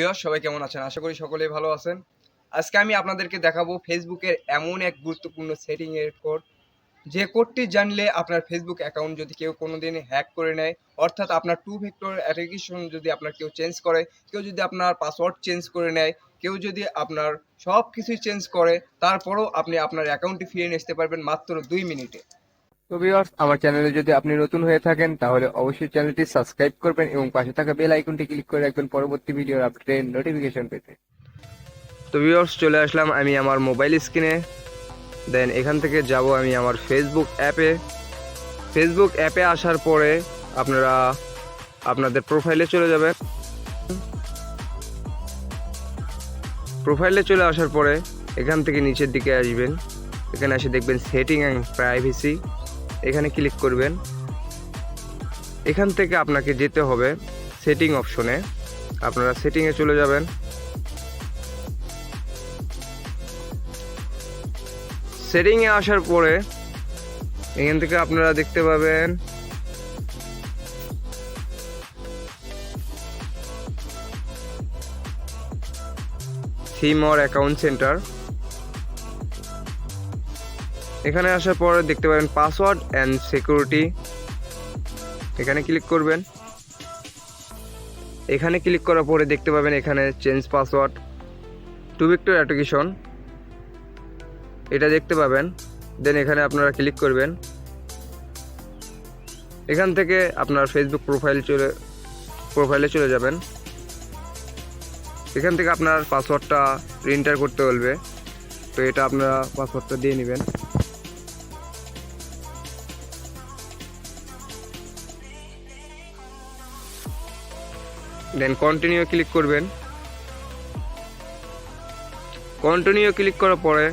Viewers সবাই কেমন আছেন? আশা করি সকলেই ভালো আছেন। আজকে আমি আপনাদেরকে দেখাবো ফেসবুকের এমন এক গুরুত্বপূর্ণ সেটিং এর কোড, যে কোডটি জানলে আপনার ফেসবুক অ্যাকাউন্ট যদি কেউ কোনোদিন হ্যাক করে নেয়, অর্থাৎ আপনার টু ফ্যাক্টর অ্যাথেন্টিকেশন যদি আপনার কেউ চেঞ্জ করে, কেউ যদি আপনার পাসওয়ার্ড চেঞ্জ করে নেয়, কেউ যদি আপনার সব কিছুই চেঞ্জ করে, তারপরেও আপনি আপনার অ্যাকাউন্টটি ফিরিয়ে নিতে পারবেন মাত্র 2 মিনিটে। তো ভিউয়ার্স, আমার চ্যানেলে যদি আপনি নতুন হয়ে থাকেন তাহলে অবশ্যই চ্যানেলটি সাবস্ক্রাইব করবেন এবং পাশে থাকা বেল আইকনটি ক্লিক করে রাখবেন পরবর্তী ভিডিওর আপডেট নোটিফিকেশন পেতে। তো ভিউয়ার্স চলে আসলাম আমি আমার মোবাইল স্ক্রিনে। দেন এখান থেকে যাব আমি আমার ফেসবুক অ্যাপে আসার পরে আপনারা আপনাদের প্রোফাইলে চলে যাবেন। প্রোফাইলে চলে আসার পরে এখান থেকে নিচের দিকে আসবেন, এখানে এসে দেখবেন সেটিং অ্যান্ড প্রাইভেসি, এখানে ক্লিক করবেন। এখান থেকে আপনাকে যেতে হবে সেটিং অপশনে, আপনারা সেটিংয়ে চলে যাবেন। সেটিংয়ে আসার পরে এখান থেকে আপনারা দেখতে পাবেন থিম অর অ্যাকাউন্ট সেন্টার। এখানে আসার পরে দেখতে পাবেন পাসওয়ার্ড অ্যান্ড সিকিউরিটি, এখানে ক্লিক করবেন। এখানে ক্লিক করার পরে দেখতে পাবেন এখানে change password, two factor authentication, এটা দেখতে পাবেন। দেন এখানে আপনারা ক্লিক করবেন। এখান থেকে আপনার ফেসবুক প্রোফাইলে চলে যাবেন। এখান থেকে আপনার পাসওয়ার্ডটা এন্টার করতে বলবে, তো এটা আপনারা পাসওয়ার্ডটা দিয়ে নেবেন। দেন কন্টিনিউ ক্লিক করবেন। কন্টিনিউ ক্লিক করার পরে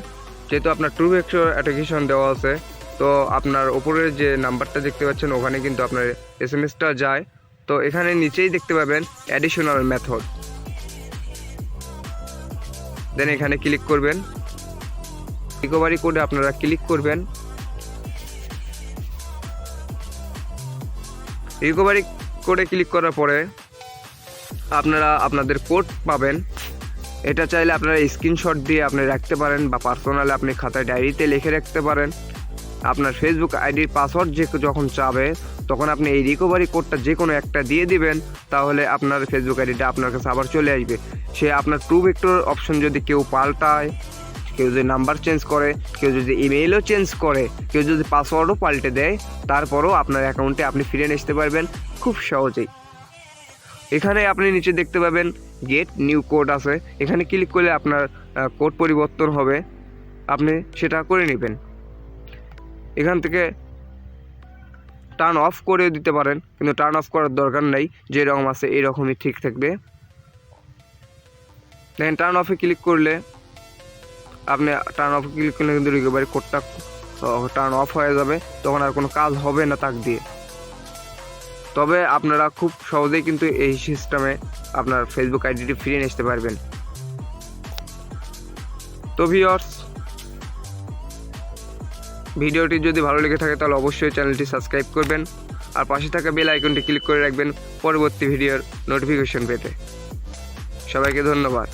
যেহেতু আপনার টু ফ্যাক্টর অ্যাথেন্টিকেশন দেওয়া আছে, তো আপনার উপরের যে নাম্বারটা দেখতে পাচ্ছেন ওখানে কিন্তু আপনার এসএমএসটা যায়। তো এখানে নিচেই দেখতে পাবেন অ্যাডিশনাল মেথড, দেন এখানে ক্লিক করবেন। রিকভারি কোডে আপনারা ক্লিক করবেন। রিকভারি কোডে ক্লিক করার পরে আপনারা আপনাদের কোড পাবেন। এটা চাইলে আপনারা স্ক্রিনশট দিয়ে আপনি রাখতে পারেন বা পার্সোনালি আপনি খাতায় ডায়েরিতে লিখে রাখতে পারেন। আপনার ফেসবুক আইডির পাসওয়ার্ড যখন চাবে তখন আপনি এই রিকভারি কোডটা যে কোনো একটা দিয়ে দিবেন, তাহলে আপনার ফেসবুক আইডিটা আপনার কাছে আবার চলে আসবে। সে আপনার টু ভেক্টর অপশন যদি কেউ পাল্টায়, কেউ যদি নাম্বার চেঞ্জ করে, কেউ যদি ইমেইলও চেঞ্জ করে, কেউ যদি পাসওয়ার্ডও পাল্টে দেয়, তারপরও আপনার অ্যাকাউন্টে আপনি ফিরে আসতে পারবেন খুব সহজেই। এখানে আপনি নিচে দেখতে পাবেন গেট নিউ কোড আছে, এখানে ক্লিক করলে আপনার কোড পরিবর্তন হবে, আপনি সেটা করে নেবেন। এখান থেকে টার্ন অফ করে দিতে পারেন, কিন্তু টার্ন অফ করার দরকার নেই, যেরকম আছে এরকমই ঠিক থাকবে। দেখেন টার্ন অফে ক্লিক করলে কিন্তু রিকভারি কোডটা টার্ন অফ হয়ে যাবে, তখন আর কোনো কাজ হবে না তাক দিয়ে। তবে আপনারা খুব সহজেই কিন্তু এই সিস্টেমে আপনার ফেসবুক আইডিটি ফিরিয়ে নিতে পারবেন। তো ভিউয়ার্স, ভিডিওটি যদি ভালো লেগে থাকে তাহলে অবশ্যই চ্যানেলটি সাবস্ক্রাইব করবেন আর পাশে থাকা বেল আইকনটি ক্লিক করে রাখবেন পরবর্তী ভিডিওর নোটিফিকেশন পেতে। সবাইকে ধন্যবাদ।